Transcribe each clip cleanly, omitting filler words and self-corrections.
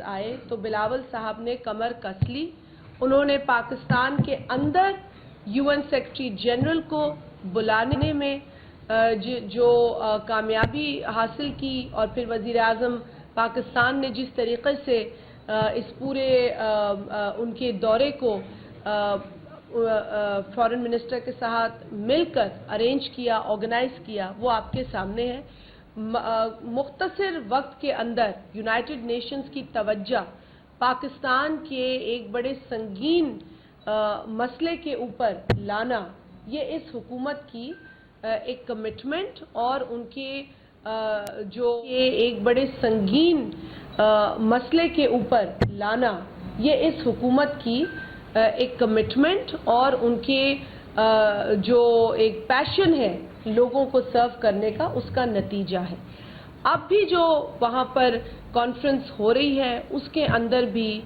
आए तो बिलावल साहब ने कमर कस ली। उन्होंने पाकिस्तान के अंदर UN सेक्रेटरी जनरल को बुलाने में जो कामयाबी हासिल की और फिर वज़ीर आज़म पाकिस्तान ने जिस तरीके से इस पूरे उनके दौरे को फॉरेन मिनिस्टर के साथ मिलकर अरेंज किया, ऑर्गेनाइज किया, वो आपके सामने है। मुख्तसर वक्त के अंदर यूनाइटेड नेशंस की तवज्जो पाकिस्तान के एक बड़े संगीन मसले के ऊपर लाना, ये इस हुकूमत की एक कमिटमेंट और उनके जो ये एक बड़े संगीन मसले के ऊपर लाना, ये इस हुकूमत की एक कमिटमेंट और उनके जो एक पैशन है लोगों को सर्व करने का, उसका नतीजा है। अब भी जो वहाँ पर कॉन्फ्रेंस हो रही है उसके अंदर भी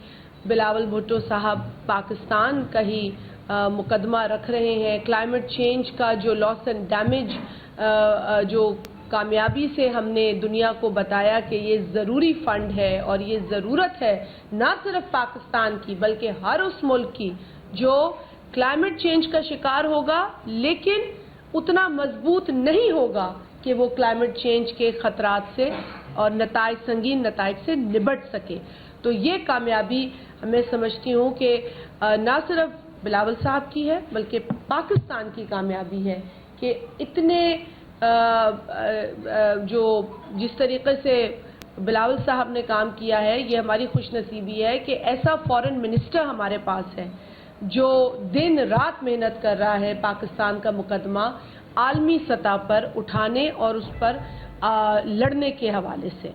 बिलावल भुट्टो साहब पाकिस्तान का ही मुकदमा रख रहे हैं। क्लाइमेट चेंज का जो लॉस एंड डैमेज जो कामयाबी से हमने दुनिया को बताया कि ये ज़रूरी फंड है और ये ज़रूरत है ना सिर्फ पाकिस्तान की बल्कि हर उस मुल्क की जो क्लाइमेट चेंज का शिकार होगा लेकिन उतना मजबूत नहीं होगा कि वो क्लाइमेट चेंज के खतरात से और नताइज, संगीन नताइज से निपट सके। तो ये कामयाबी मैं समझती हूँ कि ना सिर्फ बिलावल साहब की है बल्कि पाकिस्तान की कामयाबी है कि इतने जो जिस तरीके से बिलावल साहब ने काम किया है, ये हमारी खुशनसीबी है कि ऐसा फॉरेन मिनिस्टर हमारे पास है जो दिन रात मेहनत कर रहा है पाकिस्तान का मुकदमा आलमी सतह पर उठाने और उस पर लड़ने के हवाले से।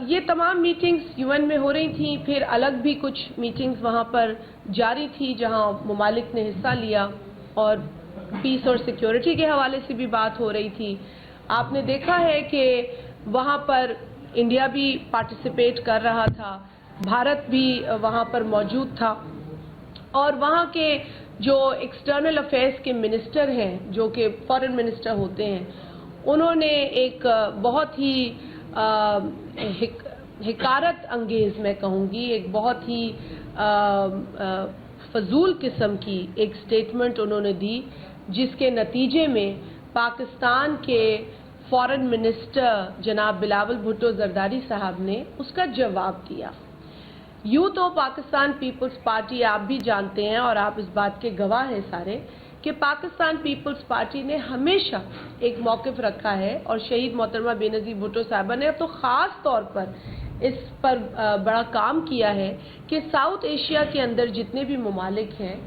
ये तमाम मीटिंग्स UN में हो रही थी, फिर अलग भी कुछ मीटिंग्स वहाँ पर जारी थी जहाँ ममालिक ने हिस्सा लिया और पीस और सिक्योरिटी के हवाले से भी बात हो रही थी। आपने देखा है कि वहाँ पर इंडिया भी पार्टिसिपेट कर रहा था, भारत भी वहाँ पर मौजूद था और वहाँ के जो एक्सटर्नल अफेयर्स के मिनिस्टर हैं जो कि फॉरेन मिनिस्टर होते हैं, उन्होंने एक बहुत ही हिकारत अंगेज़ मैं कहूँगी, एक बहुत ही फजूल किस्म की एक स्टेटमेंट उन्होंने दी जिसके नतीजे में पाकिस्तान के फॉरेन मिनिस्टर जनाब बिलावल भुट्टो जरदारी साहब ने उसका जवाब दिया। यूं तो पाकिस्तान पीपल्स पार्टी आप भी जानते हैं और आप इस बात के गवाह हैं सारे कि पाकिस्तान पीपल्स पार्टी ने हमेशा एक मौक़िफ़ रखा है और शहीद मोहतरमा बेनज़ीर भुट्टो साहबा ने तो ख़ास तौर पर इस पर बड़ा काम किया है कि साउथ एशिया के अंदर जितने भी ममालिक हैं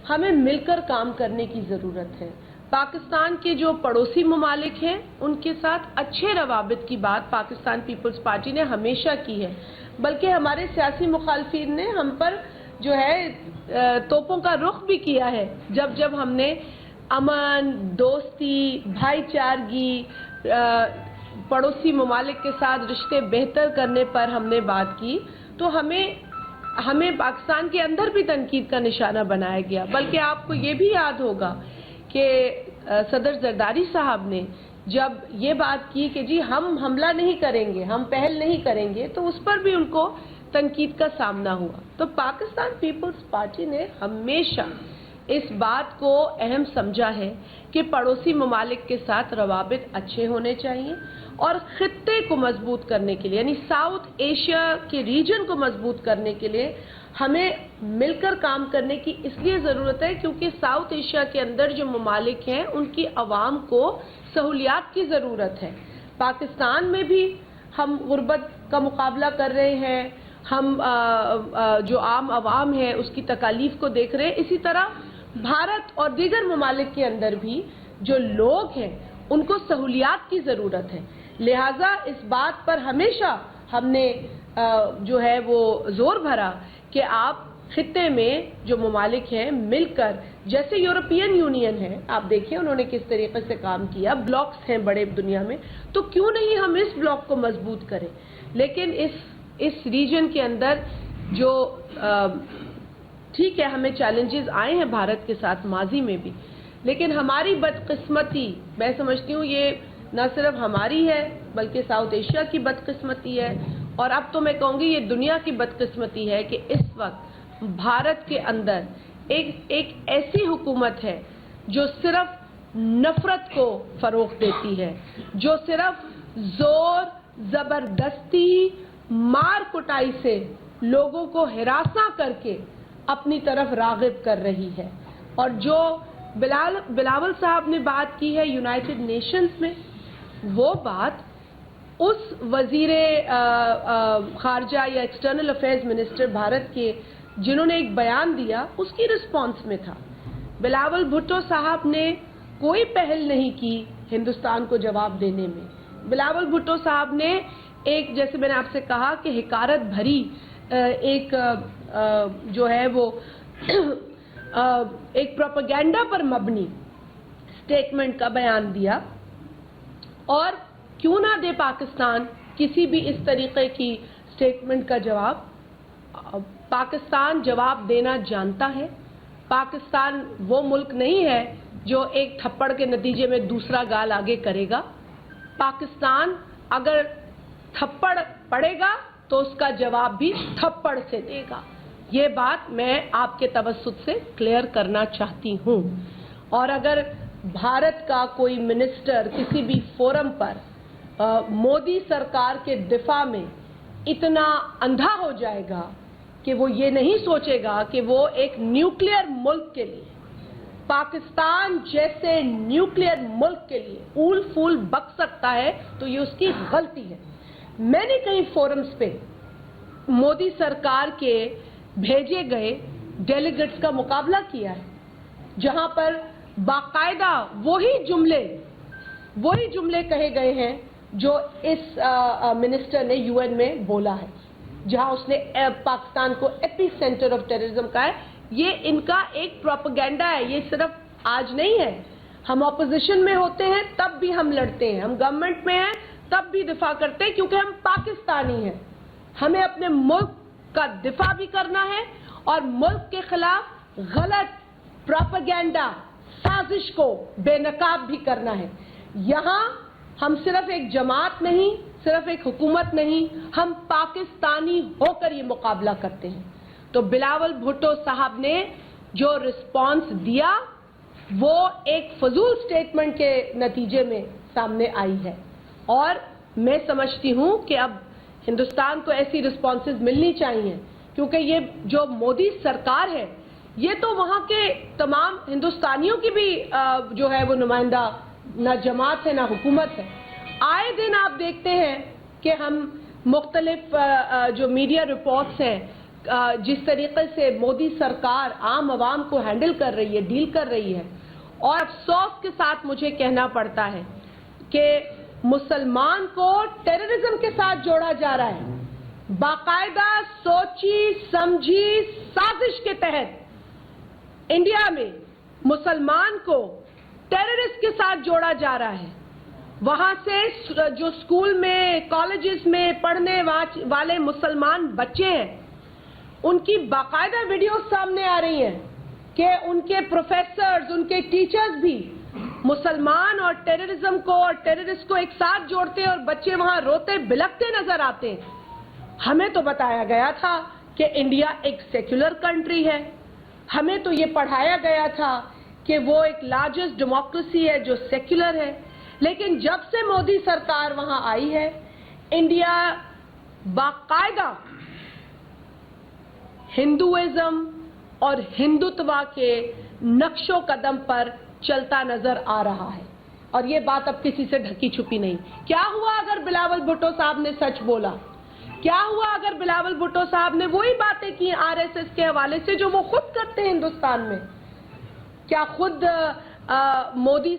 हमें मिलकर काम करने की ज़रूरत है। पाकिस्तान के जो पड़ोसी ममालिक हैं उनके साथ अच्छे रवाबित की बात पाकिस्तान पीपल्स पार्टी ने हमेशा की है, बल्कि हमारे सियासी मुखालफिन ने हम पर जो है तोपों का रुख भी किया है जब जब हमने अमन, दोस्ती, भाईचारगी, पड़ोसी ममालिक के साथ रिश्ते बेहतर करने पर हमने बात की तो हमें पाकिस्तान के अंदर भी तनकीद का निशाना बनाया गया। बल्कि आपको ये भी याद होगा कि सदर जरदारी साहब ने जब ये बात की कि जी हम हमला नहीं करेंगे, हम पहल नहीं करेंगे, तो उस पर भी उनको तनकीद का सामना हुआ। तो पाकिस्तान पीपल्स पार्टी ने हमेशा इस बात को अहम समझा है कि पड़ोसी ममालिक के साथ रवाबित अच्छे होने चाहिए और खित्ते को मजबूत करने के लिए यानी साउथ एशिया के रीजन को मजबूत करने के लिए हमें मिलकर काम करने की इसलिए ज़रूरत है क्योंकि साउथ एशिया के अंदर जो ममालिक हैं उनकी आवाम को सहूलियात की ज़रूरत है। पाकिस्तान में भी हम गुर्बत का मुकाबला कर रहे हैं, हम जो आम आवाम है उसकी तकालीफ को देख रहे हैं। इसी तरह भारत और दीगर ममालिक के अंदर भी जो लोग हैं उनको सहूलियात की ज़रूरत है। लिहाजा इस बात पर हमेशा हमने जो है वो ज़ोर भरा कि आप खित्ते में जो ममालिक हैं मिलकर, जैसे यूरोपियन यूनियन है, आप देखिए उन्होंने किस तरीके से काम किया, ब्लॉक्स हैं बड़े दुनिया में, तो क्यों नहीं हम इस ब्लॉक को मजबूत करें। लेकिन इस रीजन के अंदर जो ठीक है हमें चैलेंजेस आए हैं भारत के साथ माजी में भी, लेकिन हमारी बदकिस्मती मैं समझती हूँ ये न सिर्फ हमारी है बल्कि साउथ एशिया की बदकिस्मती है اور اب تو میں کہوں گی یہ دنیا کی بدقسمتی ہے کہ اس وقت بھارت کے اندر ایک ایسی حکومت ہے جو صرف نفرت کو فروغ دیتی ہے، جو صرف زور زبردستی مار کٹائی سے لوگوں کو ہراساں کر کے اپنی طرف راغب کر رہی ہے۔ اور جو بلاول صاحب نے بات کی ہے یونائٹڈ نیشنز میں، وہ بات اس وزیر خارجہ یا ایکسٹرنل افیئرز منسٹر بھارت کے جنہوں نے ایک بیان دیا اس کی رسپانس میں تھا۔ بلاول بھٹو صاحب نے کوئی پہل نہیں کی ہندوستان کو جواب دینے میں۔ بلاول بھٹو صاحب نے ایک، جیسے میں نے آپ سے کہا کہ حقارت بھری ایک جو ہے وہ ایک پروپیگنڈا پر مبنی سٹیٹمنٹ کا بیان دیا، اور کیوں نہ دے پاکستان کسی بھی اس طریقے کی سٹیٹمنٹ کا جواب۔ پاکستان جواب دینا جانتا ہے۔ پاکستان وہ ملک نہیں ہے جو ایک تھپڑ کے نتیجے میں دوسرا گال آگے کرے گا۔ پاکستان اگر تھپڑ پڑے گا تو اس کا جواب بھی تھپڑ سے دے گا۔ یہ بات میں آپ کے توسط سے کلیئر کرنا چاہتی ہوں۔ اور اگر بھارت کا کوئی منسٹر کسی بھی فورم پر مودی سرکار کے دفاع میں اتنا اندھا ہو جائے گا کہ وہ یہ نہیں سوچے گا کہ وہ ایک نیوکلیئر ملک کے لیے، پاکستان جیسے نیوکلیئر ملک کے لیے اول پھول بک سکتا ہے، تو یہ اس کی غلطی ہے۔ میں نے کئی فورمز پہ مودی سرکار کے بھیجے گئے ڈیلیگیٹس کا مقابلہ کیا ہے، جہاں پر باقاعدہ وہی جملے کہے گئے ہیں جو اس منسٹر نے یو این میں بولا ہے، جہاں اس نے پاکستان کو ایپی سینٹر آف ٹیررزم کہا ہے۔ یہ ان کا ایک پروپیگنڈا ہے، یہ صرف آج نہیں ہے۔ ہم اپوزیشن میں ہوتے ہیں تب بھی ہم لڑتے ہیں، ہم گورنمنٹ میں ہیں تب بھی دفاع کرتے ہیں، کیونکہ ہم پاکستانی ہیں۔ ہمیں اپنے ملک کا دفاع بھی کرنا ہے اور ملک کے خلاف غلط پروپیگنڈا سازش کو بے نقاب بھی کرنا ہے۔ یہاں ہم صرف ایک جماعت نہیں، صرف ایک حکومت نہیں، ہم پاکستانی ہو کر یہ مقابلہ کرتے ہیں۔ تو بلاول بھٹو صاحب نے جو رسپانس دیا وہ ایک فضول سٹیٹمنٹ کے نتیجے میں سامنے آئی ہے، اور میں سمجھتی ہوں کہ اب ہندوستان کو ایسی رسپانسز ملنی چاہیے، کیونکہ یہ جو مودی سرکار ہے یہ تو وہاں کے تمام ہندوستانیوں کی بھی جو ہے وہ نمائندہ نہ جماعت ہے نہ حکومت ہے۔ آئے دن آپ دیکھتے ہیں کہ ہم مختلف جو میڈیا رپورٹس ہیں جس طریقے سے مودی سرکار عام عوام کو ہینڈل کر رہی ہے، ڈیل کر رہی ہے، اور افسوس کے ساتھ مجھے کہنا پڑتا ہے کہ مسلمان کو ٹیررزم کے ساتھ جوڑا جا رہا ہے۔ باقاعدہ سوچی سمجھی سازش کے تحت انڈیا میں مسلمان کو ٹیررسٹ کے ساتھ جوڑا جا رہا ہے۔ وہاں سے جو اسکول میں کالجز میں پڑھنے والے مسلمان بچے ہیں ان کی باقاعدہ ویڈیوز سامنے آ رہی ہیں کہ ان کے پروفیسرز، ان کے ٹیچرز بھی مسلمان اور ٹیررزم کو اور ٹیررسٹ کو ایک ساتھ جوڑتے ہیں، اور بچے وہاں روتے بلکتے نظر آتے ہیں۔ ہمیں تو بتایا گیا تھا کہ انڈیا ایک سیکولر کنٹری ہے، ہمیں تو یہ پڑھایا گیا تھا کہ وہ ایک لارجسٹ ڈیموکریسی ہے جو سیکولر ہے، لیکن جب سے مودی سرکار وہاں آئی ہے انڈیا باقاعدہ ہندوازم اور ہندوتوا کے نقش و قدم پر چلتا نظر آ رہا ہے، اور یہ بات اب کسی سے ڈھکی چھپی نہیں۔ کیا ہوا اگر بلاول بھٹو صاحب نے سچ بولا؟ کیا ہوا اگر بلاول بھٹو صاحب نے وہی باتیں کی آر ایس ایس کے حوالے سے جو وہ خود کرتے ہیں ہندوستان میں؟ کیا خود مودی